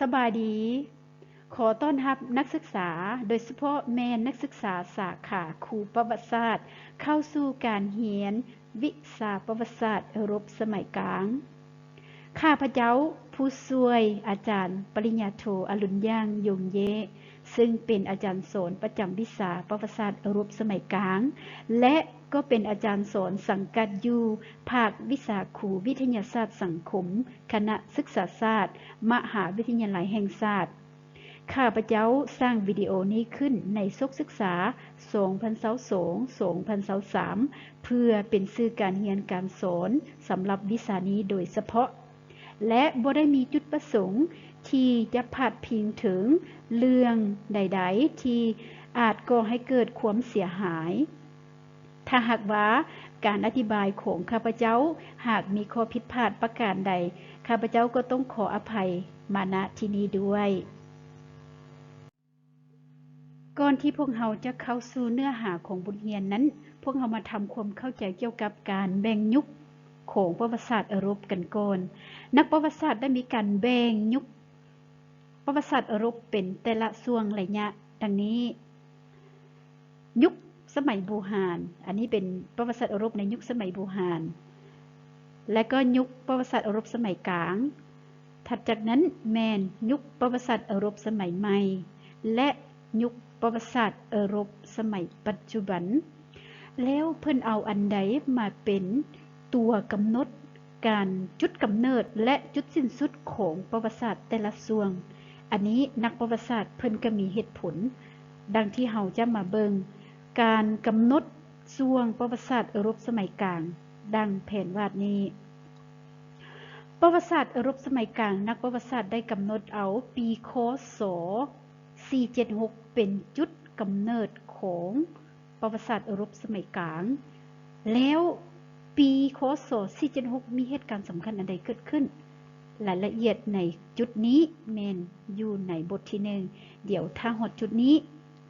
สบายดี ขอต้อนรับนักศึกษาโดยเฉพาะแม่นักศึกษาสาขาครูประวัติศาสตร์เข้าสู่การเรียนวิชาประวัติศาสตร์ยุโรปสมัยกลางข้าพเจ้าผู้ช่วยอาจารย์ปริญญาโทอรุณย่างยงเยซึ่งเป็นอาจารย์สอนประจำวิชาประวัติศาสตร์ยุโรปสมัยกลางและก็เป็นอาจารย์สอนสังกัดอยู่ภาควิชาครูวิทยาศาสตร์สังคมคณะศึกษาศาสตร์มหาวิทยาลัยแห่งชาติข้าพเจ้าสร้างวิดีโอนี้ขึ้นในศกศึกษา 2022-2023 เพื่อเป็นสื่อการเรียนการสอนสำหรับวิชานี้โดยเฉพาะและบ่ได้มีจุดประสงค์ที่จะพาดพิงถึงเรื่องใดๆที่อาจก่อให้เกิดความเสียหายถ้าหากว่าการอธิบายของข้าพเจ้าหากมีข้อผิดพลาดประการใดข้าพเจ้าก็ต้องขออภัยมาณที่นี้ด้วยก่อนที่พวกเราจะเข้าสู่เนื้อหาของบทเรียนนั้นพวกเรามาทำความเข้าใจเกี่ยวกับการแบ่งยุคของประวัติศาสตร์ยุโรปกันก่อนนักประวัติศาสตร์ได้มีการแบ่งยุคประวัติศาสตร์ยุโรปเป็นแต่ละช่วงระยะดังนี้ยุคสมัยโบราณอันนี้เป็นประวัติศาสตร์ยุโรปในยุคสมัยโบราณและก็ยุคประวัติศาสตร์ยุโรปสมัยกลางถัดจากนั้นแม่นยุคประวัติศาสตร์ยุโรปสมัยใหม่และยุคประวัติศาสตร์ยุโรปสมัยปัจจุบันแล้วเพิ่นเอาอันใดมาเป็นตัวกำหนดการจุดกำเนิดและจุดสิ้นสุดของประวัติศาสตร์แต่ละช่วงอันนี้นักประวัติศาสตร์เพิ่นก็มีเหตุผลดังที่เฮาจะมาเบิ่งการกำหนดช่วงประวัติศาสตร์ยุโรปสมัยกลางดังแผนวาดนี้ประวัติศาสตร์ยุโรปสมัยกลางนักประวัติศาสตร์ได้กำหนดเอาปีค.ศ. 476เป็นจุดกำเนิดของประวัติศาสตร์ยุโรปสมัยกลางแล้วปีค.ศ. 476มีเหตุการณ์สำคัญอันใดเกิดขึ้นรายละเอียดในจุดนี้แม่นอยู่ในบทที่1เดี๋ยวถ้าหดจุดนี้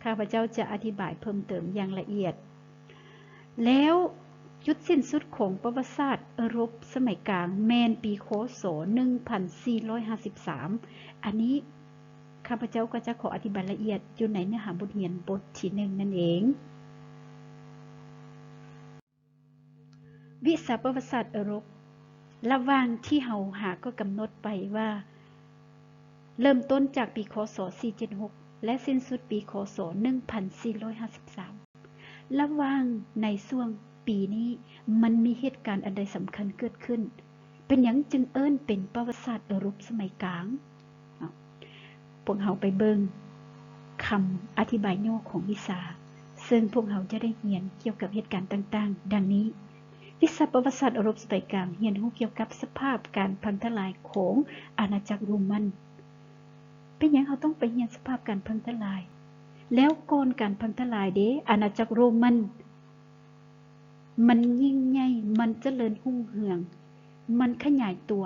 ข้าพเจ้าจะอธิบายเพิ่มเติมอย่างละเอียดแล้วจุดสิ้นสุดของประวัติศาสตร์ยุโรปสมัยกลางแม่นปีค.ศ. 1453อันนี้ข้าพเจ้าก็จะขออธิบายละเอียดอยู่ในเนื้อหาบทเรียนบทที่1นั่นเองวิชาประวัติศาสตร์ยุโรประหว่างที่เฮาหาก็กำหนดไปว่าเริ่มต้นจากปีค.ศ. 476และสิ้นสุดปีค.ศ. 1453ระหว่างในช่วงปีนี้มันมีเหตุการณ์อันใดสำคัญเกิดขึ้นเป็นหยังจึงเอิ้นเป็นประวัติศาสตร์ยุโรปสมัยกลางพวกเราไปเบิ่งคำอธิบายย่อของวิชาซึ่งพวกเราจะได้เรียนเกี่ยวกับเหตุการณ์ต่างๆดังนี้วิชาประวัติศาสตร์ยุโรปสมัยกลางเรียนรู้เกี่ยวกับสภาพการพังทลายของอาณาจักรโรมันเป็นหยังเราต้องไปเรียนสภาพการพังทลายแล้วก่อนการพังทลายเด้อาณาจักรโรมันยิ่งใหญ่มันเจริญรุ่งเรืองมันขยายตัว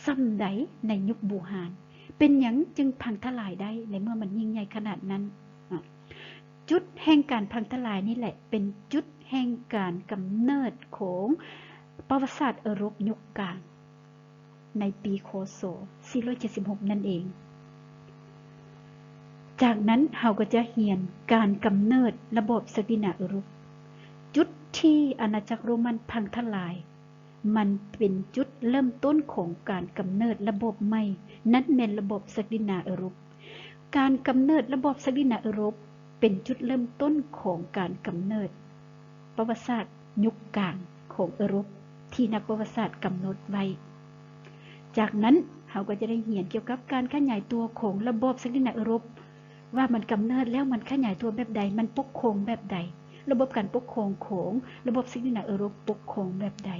ส่ำใดในยุคโบราณเป็นหยังจึงพังทลายได้ในเมื่อมันยิ่งใหญ่ขนาดนั้นจุดแห่งการพังทลายนี่แหละเป็นจุดแห่งการกำเนิดของประวัติศาสตร์ยุโรปยุคกลางในปีค.ศ. 476นั่นเองจากนั้นเราก็จะเรียนการกำเนิดระบบศักดินายุโรปจุดที่อาณาจักรโรมันพังทลายมันเป็นจุดเริ่มต้นของการกำเนิดระบบใหม่นั่นเป็นระบบศักดินายุโรปการกำเนิดระบบศักดินายุโรปเป็นจุดเริ่มต้นของการกำเนิดประวัติศาสตร์ยุคกลางของยุโรปที่นักประวัติศาสตร์กำหนดไว้จากนั้นเราก็จะได้เรียนเกี่ยวกับการขยายตัวของระบบศักดินายุโรปว่ามันกำเนิดแล้วมันขยายตัวแบบใดมันปกครองแบบใดระบบการปกครองของระบบศักดินายุโรปปกครองแบบใด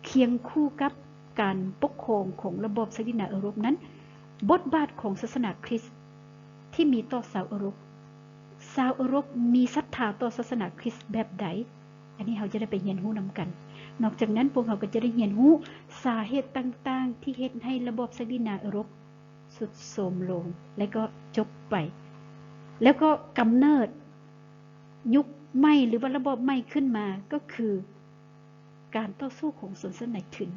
เคียงคู่กับการปกครองของระบบศักดินายุโรปนั้นบทบาทของศาสนาคริสต์ที่มีต่อชาวยุโรปมีศรัทธาต่อศาสนาคริสต์แบบใดอันนี้เราจะได้ไปเรียนรู้นำกันนอกจากนั้นพวกเราก็จะได้เรียนรู้สาเหตุต่างๆที่เฮ็ดให้ระบบศักดินายุโรปสุดโทรมลงและก็จบไปแล้วก็กำเนิดยุคใหม่หรือว่าระบบใหม่ขึ้นมาก็คือการต่อสู้ของศาสนาถิ่น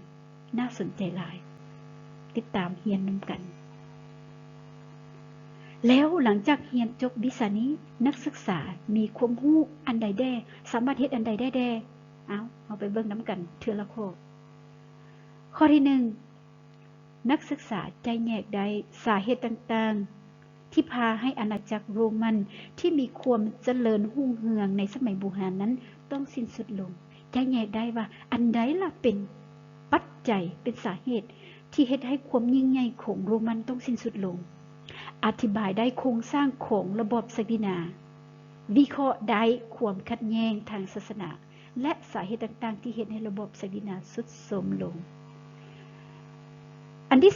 น่าสนใจหลายติดตามเรียนนำกัน แล้วหลังจากเรียนจบวิชานี้นักศึกษามีความรู้อันใดแด่สามารถเฮ็ดอันใดได้แด่เอาไปเบิ่งน้ำกันเทื่อละข้อที่1นักศึกษาใจแยกได้สาเหตุต่างๆที่พาให้อาณาจักรโรมันที่มีความเจริญรุ่งเรืองในสมัยโบราณนั้นต้องสิ้นสุดลงใจแยกได้ว่าอันใดล่ะเป็นปัจจัยเป็นสาเหตุที่เฮ็ดให้ความยิ่งใหญ่ของโรมันต้องสิ้นสุดลงอธิบายได้โครงสร้างของระบบศักดินาวิเคราะห์ได้ความขัดแย้งทางศาสนาและสาเหตุต่างๆที่เฮ็ดให้ระบบศักดินาทรุดโทรมลงอันที่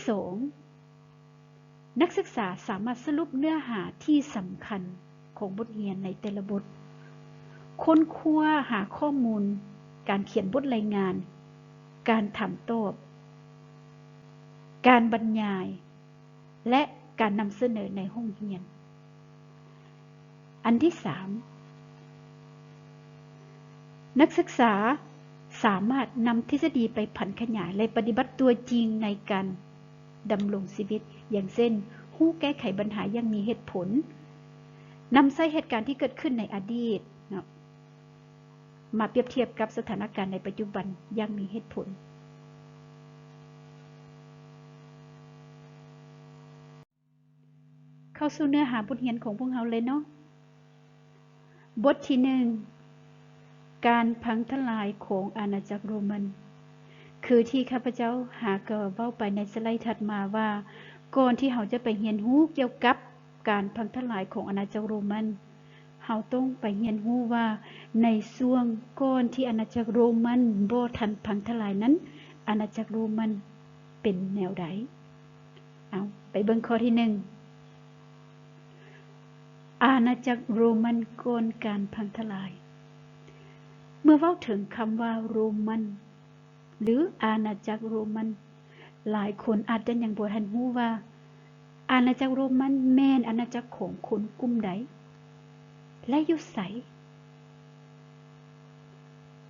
2นักศึกษาสามารถสรุปเนื้อหาที่สำคัญของบทเรียนในแต่ละบทค้นคว้าหาข้อมูลการเขียนบทรายงานการถามตอบการบรรยายและการนำเสนอในห้องเรียนอันที่3นักศึกษาสามารถนำทฤษฎีไปผันขยายและปฏิบัติตัวจริงในการดำรงชีวิตอย่างเช่นรู้แก้ไขปัญหาอย่างมีเหตุผลนำใช้เหตุการณ์ที่เกิดขึ้นในอดีตมาเปรียบเทียบกับสถานการณ์ในปัจจุบันอย่างมีเหตุผลเข้าสู่เนื้อหาบทเรียนของพวกเราเลยเนาะบทที่1การพังทลายของอาณาจักรโรมันคือที่ข้าพเจ้าหากเว้าไปในสไลด์ถัดมาว่าก่อนที่เราจะไปเรียนรู้เกี่ยวกับการพังทลายของอาณาจักรโรมันเราต้องไปเรียนรู้ว่าในช่วงก่อนที่อาณาจักรโรมันบ่ทันพังทลายนั้นอาณาจักรโรมันเป็นแนวใดเอาไปเบิ่งข้อที่1อาณาจักรโรมันก่อนการพังทลายเมื่อเว้าถึงคำว่าโรมันหรืออาณาจักรโรมันหลายคนอาจจะยังบ่ทันรู้ว่าอาณาจักรโรมันแม่นอาณาจักรของคนกลุ่มใดและอยู่ไส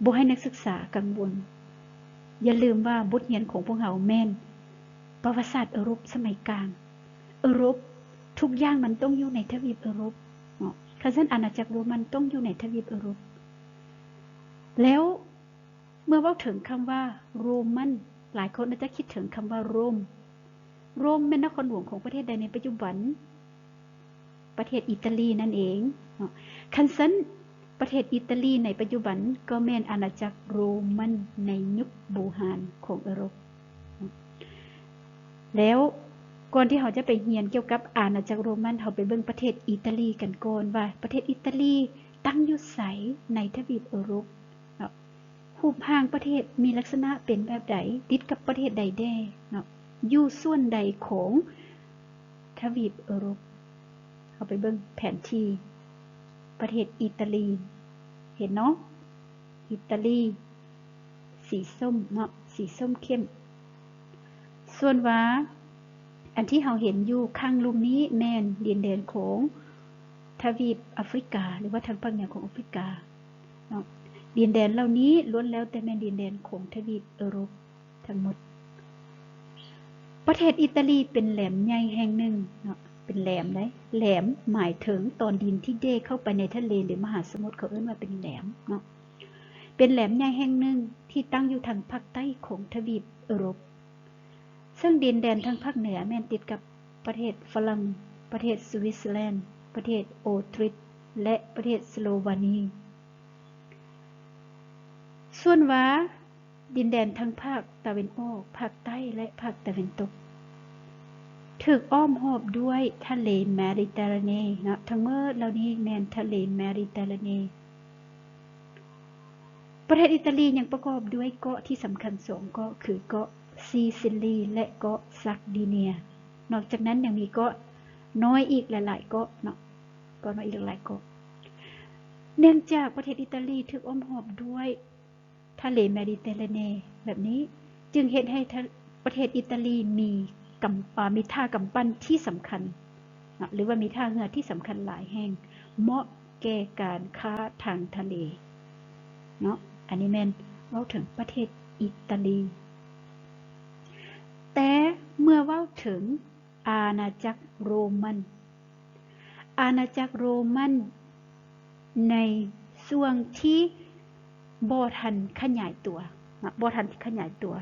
บ่ให้นักศึกษากังวลอย่าลืมว่าบทเรียนของพวกเราแม่นประวัติศาสตร์ยุโรปสมัยกลางยุโรปทุกอย่างมันต้องอยู่ในทวีปยุโรปฉะนั้นอาณาจักรโรมันต้องอยู่ในทวีปยุโรปแล้วเมื่อเว้าถึงคำว่าโรมันหลายคนอาจจะคิดถึงคำว่าโรมเป็นนครหลวงของประเทศใดในปัจจุบันประเทศอิตาลีนั่นเองคันซั้นประเทศอิตาลีในปัจจุบันก็แม่นอาณาจักรโรมันในยุคโบราณของยุโรปแล้วก่อนที่เราจะไปเรียนเกี่ยวกับอาณาจักรโรมันเราไปเบิ่งประเทศอิตาลีกันก่อนว่าประเทศอิตาลีตั้งอยู่ไสในทวีปยุโรปรูปร่างประเทศมีลักษณะเป็นแบบใดติดกับประเทศใดแด่อยู่ส่วนใดของทวีปยุโรปเอาไปเบิ่งแผนที่ประเทศอิตาลีเห็นเนาะอิตาลีสีส้มเนาะสีส้มเข้มส่วนว่าอันที่เราเห็นอยู่ข้างลุมนี้แม่นดินแดนของทวีปแอฟริกาหรือว่าทางภาคเหนือของแอฟริกาเนาะดินแดนเหล่านี้ล้วนแล้วแต่แม่นดินแดนของทวีปยุโรปทั้งหมดประเทศอิตาลีเป็นแหลมใหญ่แห่งหนึ่งเนาะเป็นแหลมได้แหลมหมายถึงตอนดินที่เด้เข้าไปในทะเลหรือมหาสมุทรเขาเอิ้นว่าเป็นแหลมเนาะเป็นแหลมใหญ่แห่งหนึ่งที่ตั้งอยู่ทางภาคใต้ของทวีปยุโรปซึ่งดินแดนทางภาคเหนือแม่นติดกับประเทศฝรั่งประเทศสวิตเซอร์แลนด์ประเทศออสเตรียและประเทศสโลวาเนียส่วนว่าดินแดนทางภาคตะวันออกภาคใต้และภาคตะวันตกถูกอ้อมรอบด้วยทะเลเมดิเตอร์เรเนียนนะทั้งหมดเหล่านี้แม่นทะเลเมดิเตอร์เรเนียนประเทศอิตาลียังประกอบด้วยเกาะที่สำคัญ2เกาะคือเกาะซิซิลีและเกาะซักดิเนียนอกจากนั้นยังมีเกาะน้อยอีกหลายๆเกาะเนาะเกาะน้อยอีกหลายๆเกาะเนื่องจากประเทศอิตาลีถูกอ้อมรอบด้วยทะเลเมดิเตอร์เรเนียนแบบนี้จึงเฮ็ดให้ประเทศอิตาลีมีท่ากำปั้นที่สำคัญหรือว่ามีท่าเรือที่สำคัญหลายแห่งเหมาะแก่การค้าทางทะเลเนาะอันนี้แม่นเว้าถึงประเทศอิตาลีแต่เมื่อเว้าถึงอาณาจักรโรมัน อาณาจักรโรมันในช่วงที่บ่ทันขยายตัวบ่ทันขยายตัว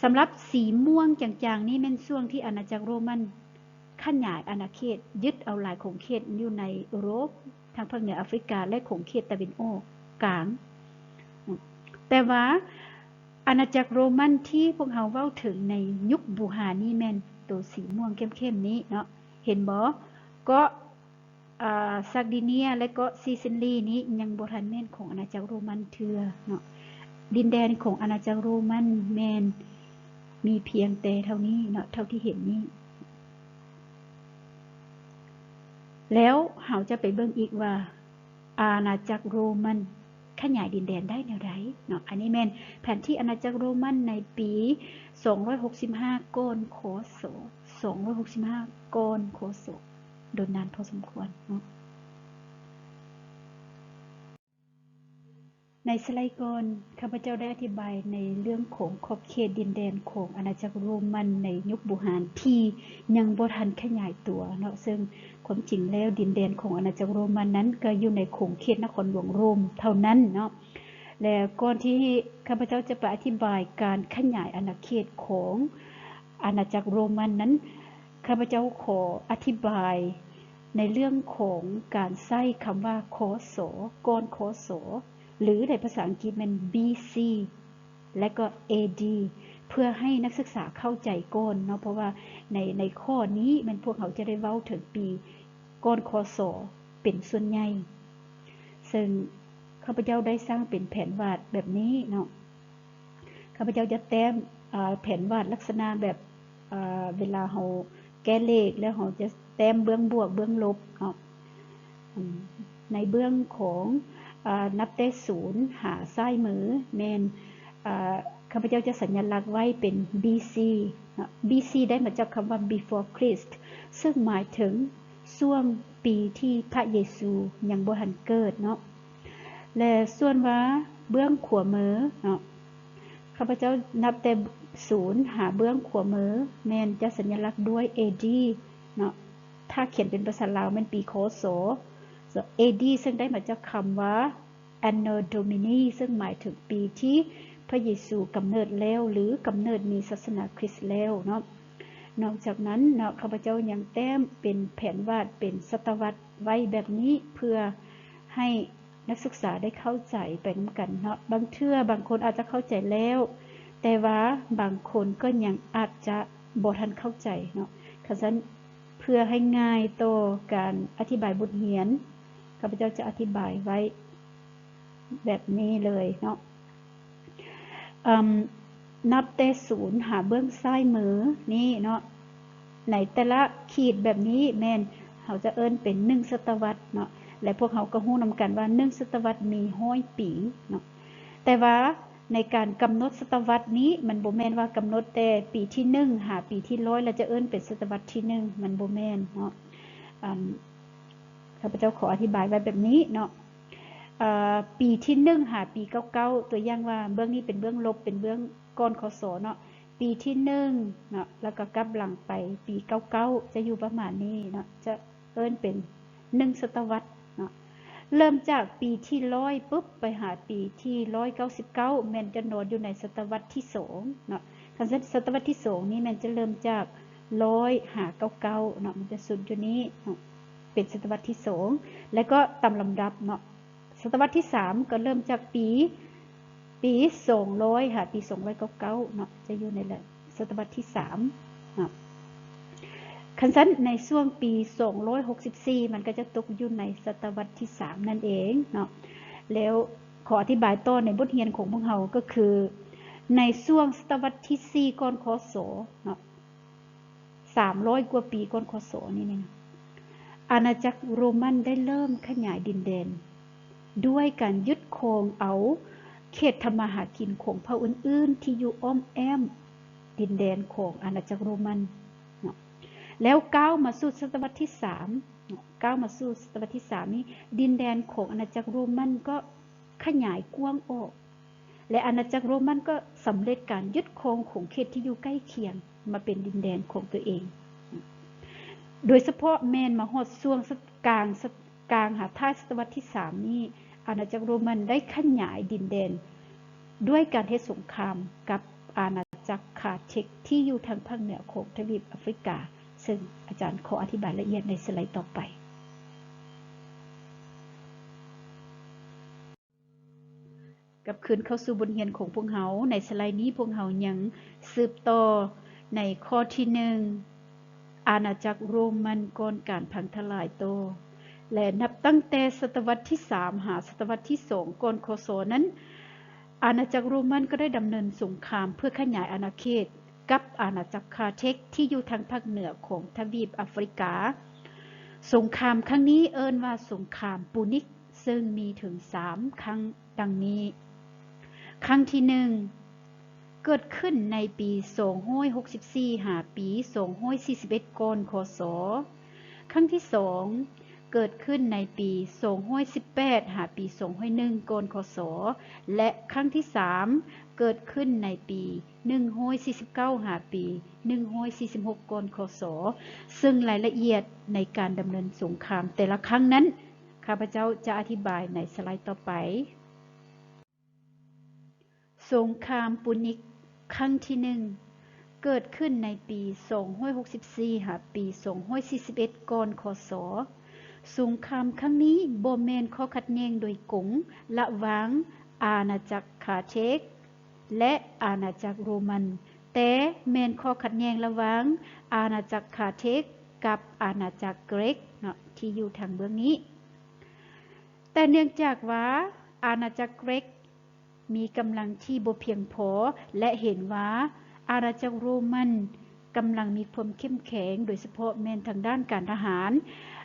สำหรับสีม่วงจางๆนี่เป็นช่วงที่อาณาจักรโรมันขยายอาณาเขตยึดเอาหลายของเขตอยู่ในยุโรปทางภาคเหนือแอฟริกาและของเขตตะวันออกกลางแต่ว่าอาณาจักรโรมันที่พวกเราเว้าถึงในยุคบูหานี่แม่นตัวสีม่วงเข้มๆนี้เนาะเห็นบ่ก็ซาร์ดิเนียและก็ซิซิลีนี้ยังบ่ทันแม่นของอาณาจักรโรมันเทื่อเนาะดินแดนของอาณาจักรโรมันแม่นมีเพียงแต่เท่านี้เนาะเท่าที่เห็นนี้แล้วเราจะไปเบิ่งอีกว่าอาณาจักรโรมันขยายดินแดนได้แนวใดเนาะอันนี้แม่นแผนที่อาณาจักรโรมันในปี265ก่อนคศ265ก่อนคศโดนนานพอสมควรเนาะในสไลด์ก่อนข้าพเจ้าได้อธิบายในเรื่องของขอบเขตดินแดนของอาณาจักรโรมันในยุคบูหานที่ยังบ่ทันขยายตัวเนาะซึ่งความจริงแล้วดินแดนของอาณาจักรโรมันนั้นก็อยู่ในขงเขตนครหลวงโรมเท่านั้นเนาะแล้วก่อนที่ข้าพเจ้าจะไปอธิบายการขยายอาณาเขตของอาณาจักรโรมันนั้นข้าพเจ้าขออธิบายในเรื่องของการใช้คำว่าคศก่อนคศหรือในภาษาอังกฤษมัน BC และก็ AD เพื่อให้นักศึกษาเข้าใจก่อนเนาะเพราะว่าในข้อนี้มันพวกเขาจะได้เว้าถึงปีก่อนคศเป็นส่วนใหญ่ซึ่งข้าพเจ้าได้สร้างเป็นแผนวาดแบบนี้เนาะข้าพเจ้าจะแต้มแผนวาดลักษณะแบบเวลาเราแก้เลขแล้วเราจะแต้มเบื้องบวกเบื้องลบเนาะในเบื้องของนับแต่ศูนย์หาซ้ายมือแม่นข้าพเจ้าจะสัญลักษณ์ไว้เป็น BC BC ได้มาจากคำว่า before Christ ซึ่งหมายถึงช่วงปีที่พระเยซูยังบ่ทันเกิดเนาะและส่วนว่าเบื้องขวามือเนาะข้าพเจ้านับแต่ศูนย์หาเบื้องขวามือแม่นจะสัญลักษณ์ด้วย AD เนาะถ้าเขียนเป็นภาษาลาวมันปีคศAD ซึ่งได้มาจากคำว่า Anno Domini ซึ่งหมายถึงปีที่พระเยซูกำเนิดแล้วหรือกำเนิดมีศาสนาคริสต์แล้วเนาะนอกจากนั้นเนาะข้าพเจ้ายังแต้มเป็นแผนวาดเป็นศตวรรษไว้แบบนี้เพื่อให้นักศึกษาได้เข้าใจไปนำกันเนาะบางเทื่อบางคนอาจจะเข้าใจแล้วแต่ว่าบางคนก็ยังอาจจะบ่ทันเข้าใจเนาะฉะนั้นเพื่อให้ง่ายต่อการอธิบายบทเรียนข้าพเจ้าจะอธิบายไว้แบบนี้เลยเนาะนับแต่ศูนย์หาเบื้องซ้ายมือนี่เนาะในแต่ละขีดแบบนี้แม่นเขาจะเอิ้นเป็น1ศตวรรษเนาะและพวกเขาก็ฮู้นำกันว่า1ศตวรรษมี100ปีเนาะแต่ว่าในการกำหนดศตวรรษนี้มันบ่แม่นว่ากำหนดแต่ปีที่1หาปีที่100แล้วจะเอิ้นเป็นศตวรรษที่1มันบ่แม่นเนาะข้าพเจ้าขออธิบายไว้แบบนี้เนาะปีที่1หาปี99ตัวอย่างว่าเบื้องนี้เป็นเบื้องลบเป็นเบื้องก่อนคศเนาะปีที่1เนาะแล้วก็กลับหลังไปปี99จะอยู่ประมาณนี้เนาะจะเอิ้นเป็น1ศตวรรษเนาะเริ่มจากปีที่100ปุ๊บไปหาปีที่199แม่นจะนอนอยู่ในศตวรรษที่2เนาะคันศตวรรษที่2นี่แม่นจะเริ่มจาก100หา99เนาะมันจะสุดอยู่นี้เนาะเป็นศตวรรษที่2แล้วก็ตามลำดับเนาะศตวรรษที่3ก็เริ่มจากปี200ค่ะปี299เนาะจะอยู่ในศตวรรษที่3เนาะคันซั่นในช่วงปี264มันก็จะตกอยู่ในศตวรรษที่3นั่นเองเนาะแล้วขออธิบายต่อในบทเรียนของพวกเราก็คือในช่วงศตวรรษที่4ก่อนคศเนาะ300กว่าปีก่อนคศนี่นะอาณาจักรโรมันได้เริ่มขยายดินแดนด้วยการยึดครองเอาเขตทำมาหากินของเผ่าอื่นๆที่อยู่อ้อมแอมดินแดนของอาณาจักรโรมันเนาะแล้วก้าวมาสู่ศตวรรษที่3ก้าวมาสู่ศตวรรษที่3นี้ดินแดนของอาณาจักรโรมันก็ขยายกว้างออกและอาณาจักรโรมันก็สำเร็จการยึดครองของเขตที่อยู่ใกล้เคียงมาเป็นดินแดนของตัวเอง โดยเฉพาะแม่นมาฮอดช่วงกลางหาท้ายศตวรรษที่3นี้อาณาจักรโรมันได้ขยายดินแดนด้วยการเฮ็ดสงครามกับอาณาจักรคาเทคที่อยู่ทางภาคเหนือของทวีปแอฟริกาซึ่งอาจารย์ขออธิบายละเอียดในสไลด์ต่อไปกับคืนเข้าสู่บทเรียนของพวกเราในสไลด์นี้พวกเรายังสืบต่อในข้อที่1อาณาจักรโรมันก่อนการพังทลายโตและนับตั้งแต่ศตวรรษที่3หาศตวรรษที่2ก่อนคศนั้นอาณาจักรโรมันก็ได้ดำเนินสงครามเพื่อขยายอาณาเขตกับอาณาจักรคาเทคที่อยู่ทางภาคเหนือของทวีปแอฟริกาสงครามครั้งนี้เอิ้นว่าสงครามปูนิกซึ่งมีถึง3ครั้งดังนี้ครั้งที่1เกิดขึ้นในปี264หาปี241ก่อนคศครั้งที่2เกิดขึ้นในปี218หาปี201ก่อนคศและครั้งที่3เกิดขึ้นในปี149หาปี146ก่อนคศซึ่งรายละเอียดในการดำเนินสงครามแต่ละครั้งนั้นข้าพเจ้าจะอธิบายในสไลด์ต่อไปสงครามปูนิกครั้งที่1เกิดขึ้นในปี264หาปี241ก่อนคศสงครามครั้งนี้บ่แม่นข้อขัดแย้งโดยกงระหว่างอาณาจักรคาเทคและอาณาจักรโรมันแต่แม่นข้อขัดแย้งระหว่างอาณาจักรคาเทคกับอาณาจักรเกรกที่อยู่ทางเบื้องนี้แต่เนื่องจากว่าอาณาจักรเกรกมีกำลังที่บ่เพียงพอและเห็นว่าอาณาจักรโรมันกำลังมีความเข้มแข็งโดยเฉพาะแม้นทางด้านการทหาร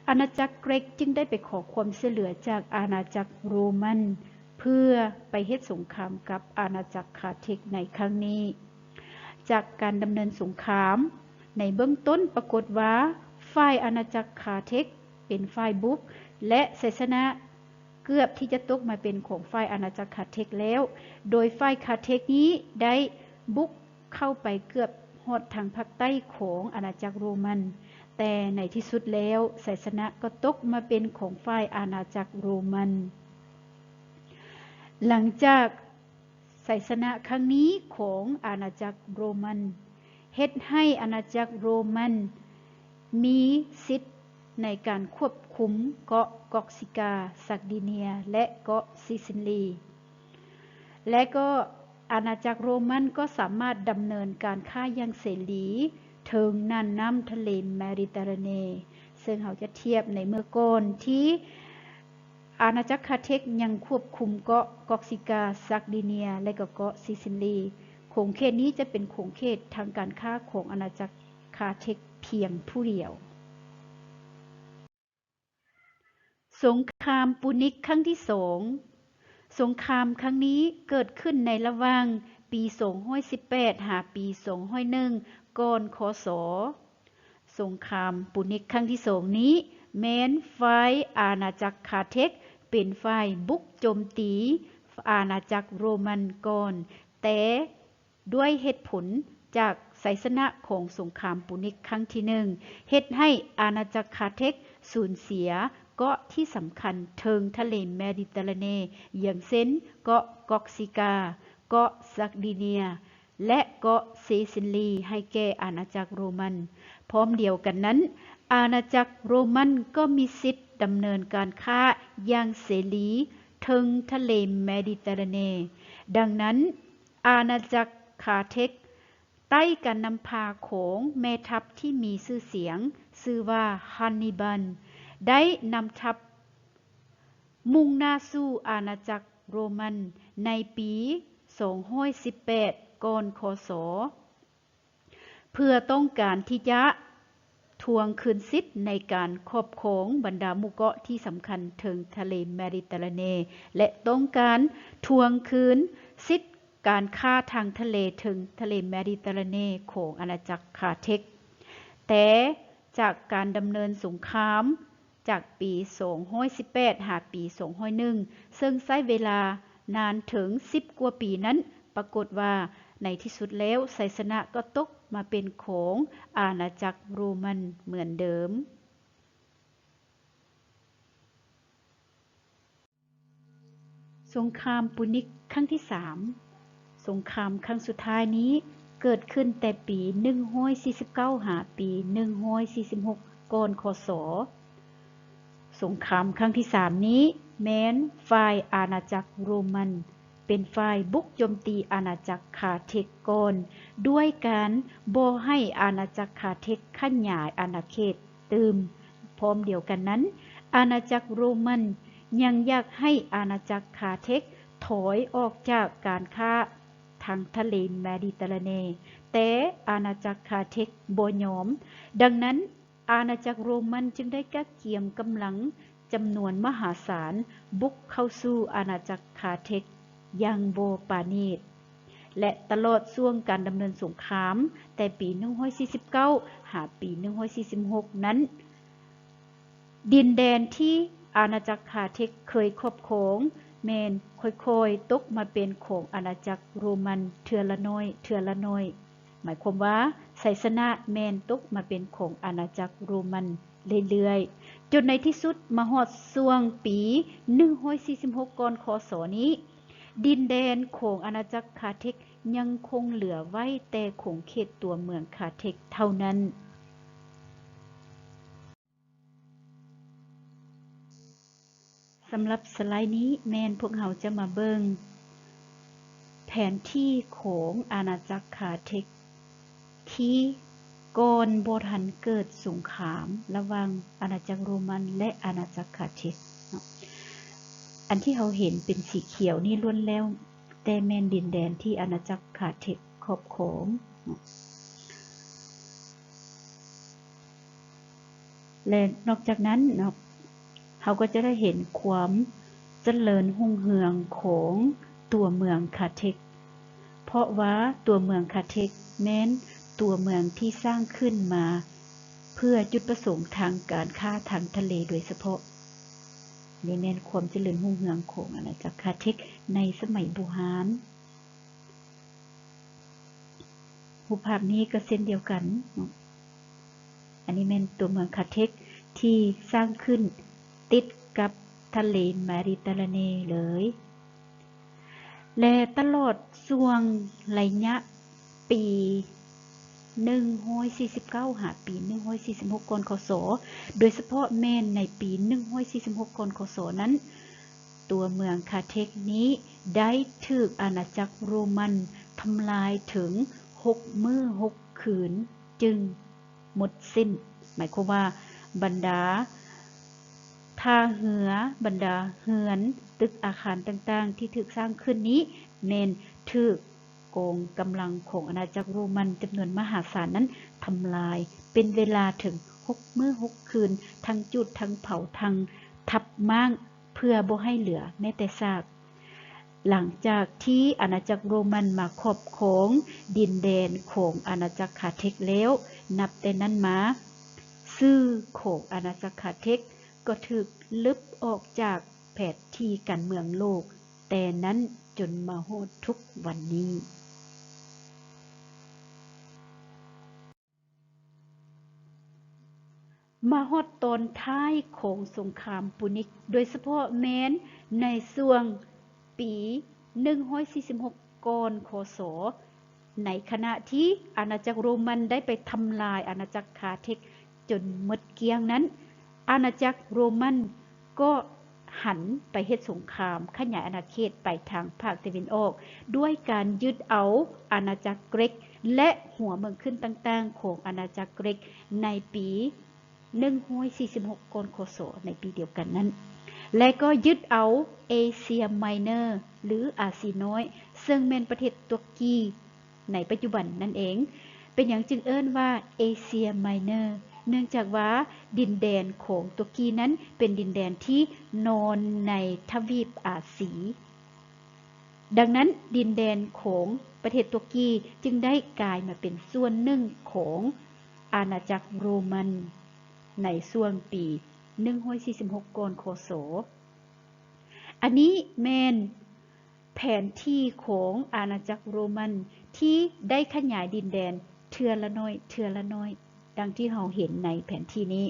อาณาจักรเกรกจึงได้ไปขอความช่วยเหลือจากอาณาจักรโรมันเพื่อไปเฮ็ดสงครามกับอาณาจักรคาเทคในครั้งนี้จากการดำเนินสงครามในเบื้องต้นปรากฏว่าฝ่ายอาณาจักรคาเทคเป็นฝ่ายบุกและชัยชนะเกือบที่จะตกมาเป็นของฝ่ายอาณาจักรคาเทคแล้วโดยฝ่ายคาเทคนี้ได้บุกเข้าไปเกือบฮอดทางภาคใต้ของอาณาจักรโรมันแต่ในที่สุดแล้วชัยชนะก็ตกมาเป็นของฝ่ายอาณาจักรโรมันหลังจากชัยชนะครั้งนี้ของอาณาจักรโรมันเฮ็ดให้อาณาจักรโรมันมีสิทธิ์ในการควบคุมเกาะกอกซิกาซักดิเนียและเกาะซิซิลีและก็อาณาจักรโรมันก็สามารถดำเนินการค้าอย่างเสรีถึงน่านน้ำทะเลเมดิเตอร์เรเนียซึ่งเราจะเทียบในเมื่อก่อนที่อาณาจักรคาเทคยังควบคุมเกาะกอกซิกาซักดิเนียและก็เกาะซิซิลีขงเขตนี้จะเป็นขงเขตทางการค้าของอาณาจักรคาเทคเพียงผู้เดียวสงครามปูนิกครั้งที่2สงครามครั้งนี้เกิดขึ้นในระหว่างปี218หาปี201ก่อนคศสงครามปูนิกครั้งที่2นี้แม้นฝ่ายอาณาจักรคาเทคเป็นฝ่ายบุกโจมตีอาณาจักรโรมันก่อนแต่ด้วยเหตุผลจากชัยชนะของสงครามปูนิกครั้งที่1เฮ็ดให้อาณาจักรคาเทคสูญเสียเกาะที่สำคัญเทิงทะเลเมดิเตอร์เรเนียอย่างเช่นเกาะกอกซิกาเกาะซักดิเนียและเกาะซิซิลีให้แก่อาณาจักรโรมันพร้อมเดียวกันนั้นอาณาจักรโรมันก็มีสิทธิ์ดำเนินการค้าอย่างเสรีถึงทะเลเมดิเตอร์เรเนียดังนั้นอาณาจักรคาเทคใต้การนำพาของแม่ทัพที่มีชื่อเสียงชื่อว่าฮันนิบัลได้นำทัพมุ่งหน้าสู่อาณาจักรโรมันในปี218ก่อนคศเพื่อต้องการที่จะทวงคืนสิทธิ์ในการครอบครองบรรดาหมู่เกาะที่สำคัญถึงทะเลเมดิเตอร์เรเนียและต้องการทวงคืนสิทธิ์การค้าทางทะเลถึงทะเลเมดิเตอร์เรเนียของอาณาจักรคาเทคแต่จากการดำเนินสงครามจากปี218หาปี201ซึ่งใช้เวลานานถึง10กว่าปีนั้นปรากฏว่า ในที่สุดแล้วไสยสนะก็ตกมาเป็นของอาณาจักรโรมันเหมือนเดิมสงครามปุนิกครั้งที่ 3 สงครามครั้งสุดท้ายนี้เกิดขึ้นแต่ปี149หาปี146ก่อนคศสงครามครั้งที่ 3 นี้แม้นฝ่ายอาณาจักรโรมันเป็นฝ่ายบุกโจมตีอาณาจักรคาเทกก่อนด้วยการบ่ให้อาณาจักรคาเทกขยายอาณาเขตตืมพร้อมเดียวกันนั้นอาณาจักรโรมันยังอยากให้อาณาจักรคาเทกถอยออกจากการค้าทางทะเลเมดิเตอร์เรเนียนแต่อาณาจักรคาเทกบ่ยอมดังนั้นอาณาจักรโรมันจึงได้กักเกียมกำลังจำนวนมหาศาลบุกเข้าสู่อาณาจักรคาเทกอย่างบ่ปราณีตและตลอดช่วงการดำเนินสงครามแต่ปี149หาปี146นั้นดินแดนที่อาณาจักรคาเทกเคยครอบครองแม่นค่อยๆตกมาเป็นของอาณาจักรโรมันเทื่อละน้อยหมายความว่าไสยสนะแม่นตกมาเป็นของอาณาจักรโรมันเรื่อยๆจนในที่สุดมาฮอดช่วงปี146ก่อนคศนี้ดินแดนของอาณาจักรคาเทกยังคงเหลือไว้แต่คงเขตตัวเมืองคาเทกเท่านั้นสำหรับสไลด์นี้แม่นพวกเราจะมาเบิ่งแผนที่ของอาณาจักรคาเทกที่ก่อนบ่ทันเกิดสงครามระหว่างอาณาจักรโรมันและอาณาจักรคาเทกอันที่เราเห็นเป็นสีเขียวนี่ล้วนแล้วแต่แม่นดินแดนที่อาณาจักรคาเทกครอบครองและนอกจากนั้นเนาะเราก็จะได้เห็นความเจริญรุ่งเรืองของตัวเมืองคาเทกเพราะว่าตัวเมืองคาเทกแม้นตัวเมืองที่สร้างขึ้นมาเพื่อจุดประสงค์ทางการค้าทางทะเลโดยเฉพาะนี่แม่นความเจริญรุ่งเรืองของอาณาจักรคาเทกในสมัยโบราณรูปภาพนี้ก็เช่นเดียวกันอันนี้แม่นตัวเมืองคาเทกที่สร้างขึ้นติดกับทะเลเมดิเตอร์เรเนียนเลยและตลอดช่วงระยะปี149หาปี146ก่อนคศโดยเฉพาะแม่นในปี146ก่อนคศนั้นตัวเมืองคาเทกนี้ได้ถูกอาณาจักรโรมันทำลายถึง6มื้อ6คืนจึงหมดสิ้นหมายความว่าบรรดาท่าเรือบรรดาเรือนตึกอาคารต่างๆที่ถูกสร้างขึ้นนี้แม่นถูกกองกำลังของอาณาจักรโรมันจำนวนมหาศาลนั้นทำลายเป็นเวลาถึง6มื้อ6คืนทั้งจุดทั้งเผาทั้งทับม้างเพื่อบ่ให้เหลือแม้แต่ซากหลังจากที่อาณาจักรโรมันมาครอบครองดินแดนของอาณาจักรคาเทกแล้วนับแต่นั้นมาชื่อของอาณาจักรคาเทกก็ถูกลบออกจากแผนที่การเมืองโลกแต่นั้นจนมาฮอดทุกวันนี้มาฮอดตอนท้ายของสงครามปุนิกโดยเฉพาะแม้นในช่วงปี146ก่อนคศในขณะที่อาณาจักรโรมันได้ไปทำลายอาณาจักรคาเทกจนหมดเกลี้ยงนั้นอาณาจักรโรมันก็หันไปเฮ็ดสงครามขยายอาณาเขตไปทางภาคตะวันออกด้วยการยึดเอาอาณาจักรเกรกและหัวเมืองขึ้นต่างๆของอาณาจักรเกรกในปี146ก่อนคศในปีเดียวกันนั้นและก็ยึดเอาเอเชียไมเนอร์หรืออาซีน้อยซึ่งเป็นประเทศตุรกีในปัจจุบันนั่นเองเป็นอย่างจึงเอิ้นว่าเอเชียไมเนอร์เนื่องจากว่าดินแดนของตุรกีนั้นเป็นดินแดนที่นอนในทวีปอาซีดังนั้นดินแดนของประเทศตุรกีจึงได้กลายมาเป็นส่วนหนึ่งของอาณาจักรโรมันในช่วงปี146ก่อนคศอันนี้แม่นแผนที่ของอาณาจักรโรมัน ที่ได้ขยายดินแดนเทื่อละน้อยเทื่อละน้อยดังที่เราเห็นในแผนที่นี้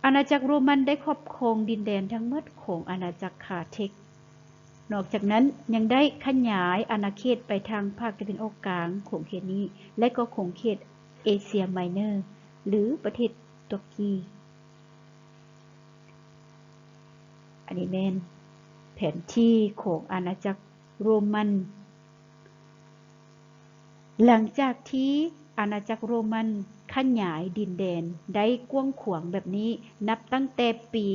อาณาจักรโรมันได้ครอบครองดินแดนทั้งหมดของอาณาจักรคาร์เทกนอกจากนั้นยังได้ขยายอาณาเขตไปทางภาคตะวันออกกลางของเขตนี้และก็ของเขตเอเชียไมเนอร์หรือประเทศตุรกีอันนี้แม่นแผนที่ของอาณาจักรโรมันหลังจากที่อาณาจักรโรมันขยายดินแดนได้กว้างขวางแบบนี้นับตั้งแต่ปี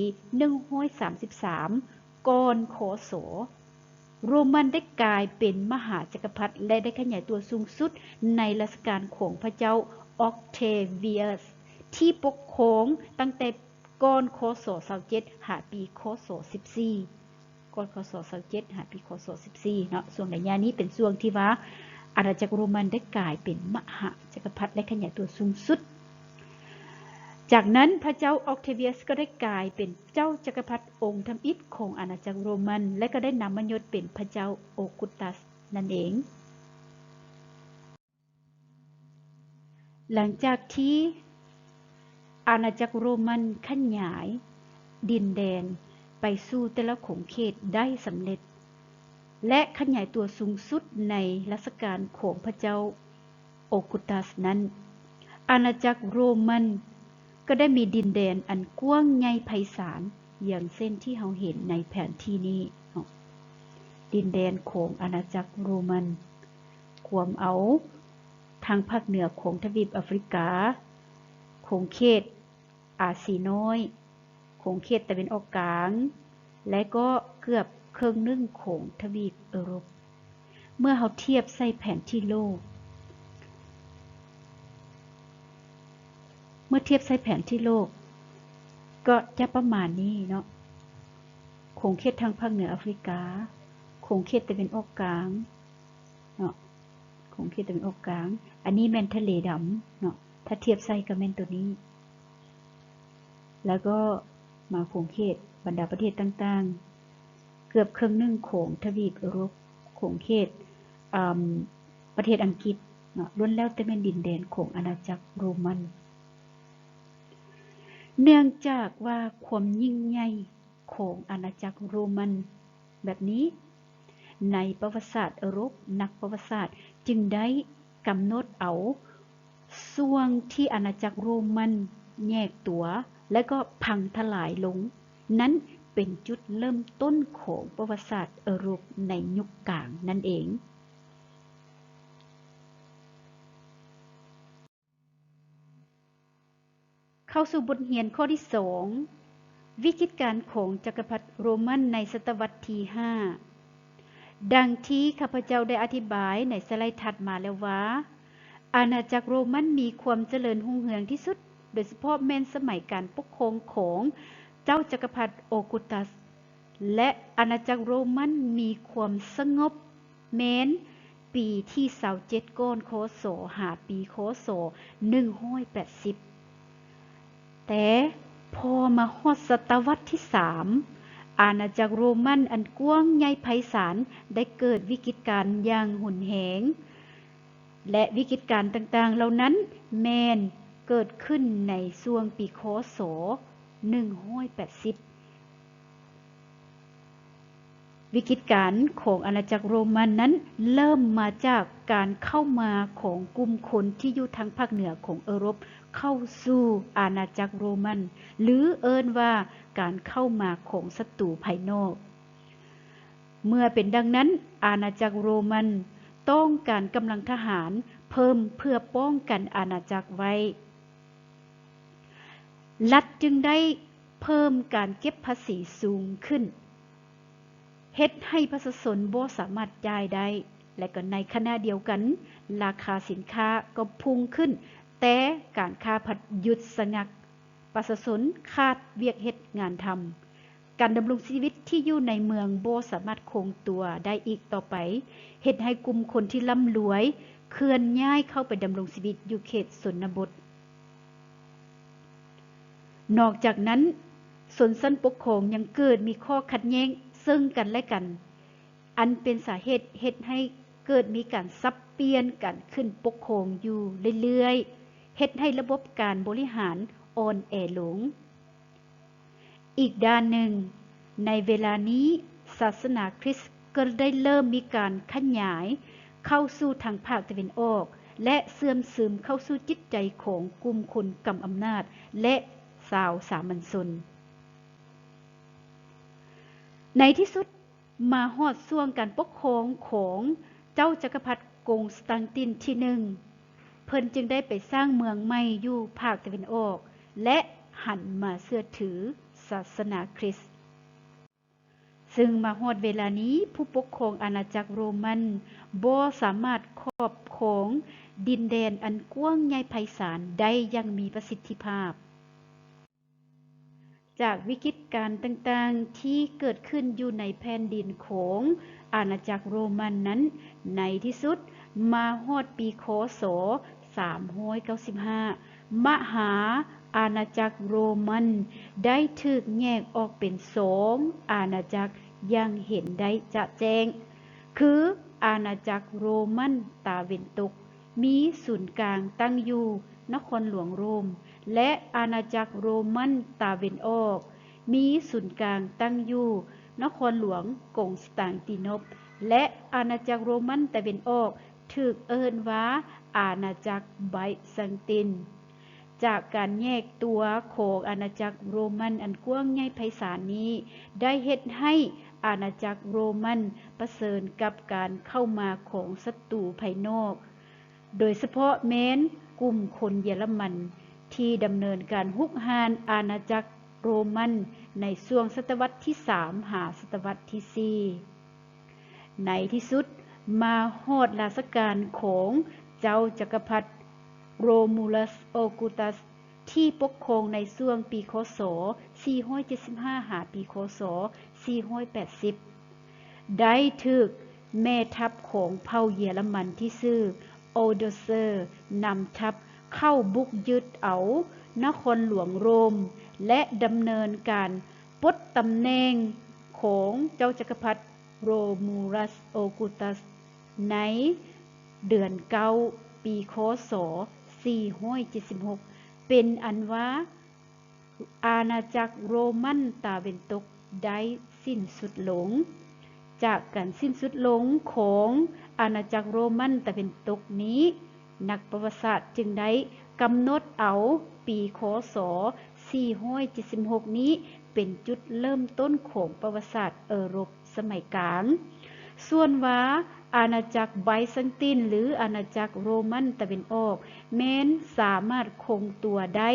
133ก่อนคศโรมันได้กลายเป็นมหาจักรพรรดิและได้ขยายตัวสูงสุดในรัชกาลของพระเจ้าออกเทเวียสที่ปกครองตั้งแต่ก่อนคศ27หาปีคศ14ก่อนคศ27หาปีคศ14เนาะช่วงระยะนี้เป็นช่วงที่ว่าอาณาจักรโรมันได้กลายเป็นมหาจักรพรรดิและขยายตัวสูงสุดจากนั้นพระเจ้าออกเทเวียสก็ได้กลายเป็นเจ้าจักรพรรดิองค์ทำอิฐของอาณาจักรโรมันและก็ได้นำมายศเป็นพระเจ้าโอกุตัสนั่นเองหลังจากที่อาณาจักรโรมันขยายดินแดนไปสู่แต่ละขงเขตได้สำเร็จและขยายตัวสูงสุดในรัชกาลของพระเจ้าโอกุตัสนั้นอาณาจักรโรมันก็ได้มีดินแดนอันกว้างใหญ่ไพศาลอย่างเส้นที่เราเห็นในแผนที่นี้ดินแดนของอาณาจักรโรมันรวมเอาทางภาคเหนือของทวีปแอฟริกาขงเขตอาซีน้อยขงเขตตะวันออกกลางและก็เกือบครึ่งหนึ่งของทวีปยุโรปเมื่อเราเทียบใส่แผนที่โลกก็จะประมาณนี้เนาะขงเขตทางภาคเหนือแอฟริกาขงเขตตะวันออกกลางเนาะขงเขตตะวันออกกลางอันนี้แม่นทะเลดำเนาะถ้าเทียบใส่กับแม่นตัวนี้แล้วก็มาขงเขตบรรดาประเทศต่างๆเกือบครึ่งหนึ่งของทวีปยุโรปขงเขตประเทศอังกฤษเนาะล้วนแล้วแต่เป็นดินแดนของอาณาจักรโรมันเนื่องจากว่าความยิ่งใหญ่ของอาณาจักรโรมันแบบนี้ในประวัติศาสตร์ยุโรปนักประวัติศาสตร์จึงได้กำหนดเอาช่วงที่อาณาจักรโรมันแยกตัวและก็พังทลายลงนั้นเป็นจุดเริ่มต้นของประวัติศาสตร์ยุโรปในยุคกลางนั่นเองเข้าสู่บทเรียนข้อที่2วิกฤตการณ์ของจักรพรรดิโรมันในศตวรรษที่5ดังที่ข้าพเจ้าได้อธิบายในสไลด์ถัดมาแล้วว่าอาณาจักรโรมันมีความเจริญรุ่งเรืองที่สุดโดยเฉพาะแม้นสมัยการปกครองของเจ้าจักรพรรดิโอกุตัสและอาณาจักรโรมันมีความสงบแม้นปีที่27ก่อนคศหาปีคศ180แต่พอมาฮอดศตวรรษที่3อาณาจักรโรมันอันกว้างใหญ่ไพศาลได้เกิดวิกฤตการณ์อย่างหุนแหงและวิกฤตการณ์ต่างๆเหล่านั้นแม้นเกิดขึ้นในช่วงปีคศ180วิกฤตการณ์ของอาณาจักรโรมันนั้นเริ่มมาจากการเข้ามาของกลุ่มคนที่อยู่ทางภาคเหนือของยุโรปเข้าสู่อาณาจักรโรมันหรือเอิ้นว่าการเข้ามาของศัตรูภายนอกเมื่อเป็นดังนั้นอาณาจักรโรมันต้องการกำลังทหารเพิ่มเพื่อป้องกันอาณาจักรไว้รัฐจึงได้เพิ่มการเก็บภาษีสูงขึ้นเฮ็ดให้ประชาชนบ่สามารถจ่ายได้และก็ในขณะเดียวกันราคาสินค้าก็พุ่งขึ้นแต่การค้าพัดหยุดสงักประชาชนขาดเวียกเฮ็ดงานทำการดำรงชีวิตที่อยู่ในเมืองบ่สามารถคงตัวได้อีกต่อไปเฮ็ดให้กลุ่มคนที่ร่ำรวยเคลื่อนย้ายเข้าไปดำรงชีวิตอยู่เขตชนบทนอกจากนั้นชนชั้นปกครองยังเกิดมีข้อขัดแย้งซึ่งกันและกันอันเป็นสาเหตุเฮ็ดให้ เกิดมีการสับเปลี่ยนกันขึ้นปกครองอยู่เรื่อยๆเฮ็ดให้ระบบการบริหารอ่อนแอลงอีกด้านหนึ่งในเวลานี้ศาสนาคริสต์ก็ได้เริ่มมีการขยายเข้าสู่ทางภาคตะวันออกและเสื่อมซึมเข้าสู่จิตใจของกลุ่มคนกำอำนาจและชาวสามัญชนในที่สุดมาฮอดช่วงการปกครองของเจ้าจักรพรรดิกงสแตนตินที่หนึ่งเพิ่นจึงได้ไปสร้างเมืองใหม่อยู่ภาคตะวันออกและหันมาเชื่อถือศาสนาคริสต์ซึ่งมาฮอดเวลานี้ผู้ปกครองอาณาจักรโรมันบ่สามารถครอบครองดินแดนอันกว้างใหญ่ไพศาลได้อย่างมีประสิทธิภาพจากวิกฤตการณ์ต่างๆที่เกิดขึ้นอยู่ในแผ่นดินของอาณาจักรโรมันนั้นในที่สุดมาฮอดปีคศ395มหาอาณาจักรโรมันได้ถูกแยกออกเป็น2อาณาจักรอย่างเห็นได้จะแจ้งคืออาณาจักรโรมันตะวันตกมีศูนย์กลางตั้งอยู่นครหลวงโรมและอาณาจักรโรมันตะวันออกมีศูนย์กลางตั้งอยู่นครหลวงกงสแตนติโนปลและอาณาจักรโรมันตะวันออกถูกเอิ้นว่าอาณาจักรไบซันตินจากการแยกตัวของอาณาจักรโรมันอันกว้างใหญ่ไพศาลนี้ได้เฮ็ดให้อาณาจักรโรมันเผชิญกับการเข้ามาของศัตรูภายนอกโดยเฉพาะแม้นกลุ่มคนเยอรมันที่ดำเนินการรุกรานอาณาจักรโรมันในช่วงศตวรรษที่3หาศตวรรษที่4ในที่สุดมาฮอดราชการของเจ้าจักรพรรดิโรมูลัสออกุตัสที่ปกครองในช่วงปีคศ475หาปีคศ480ได้ถูกแม่ทัพของเผ่าเยอรมันที่ชื่อโอโดเซอร์นำทัพเข้าบุกยึดเอานครหลวงโรมและดำเนินการปลดตำแหน่งของเจ้าจักรพรรดิโรมูลัสออกุตัสในเดือน9ปีคศ476เป็นอันว่าอาณาจักรโรมันตะวันตกได้สิ้นสุดลงจากการสิ้นสุดลงของอาณาจักรโรมันตะวันตกนี้นักประวัติศาสตร์จึงได้กำหนดเอาปีคศ476นี้เป็นจุดเริ่มต้นของประวัติศาสตร์เอโรปสมัยกลางส่วนว่าอาณาจักรไบซันตินหรืออาณาจักรโรมันตะวันออกแม้นสามารถคงตัวได้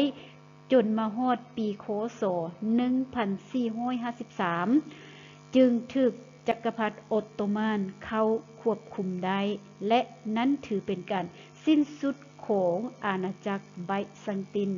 จนมาฮอดปีคศ1453จึงถูกจักรพรรดิออตโตมันเข้าควบคุมได้และนั้นถือเป็นการสิ้นสุดของอาณาจักรไบซันติน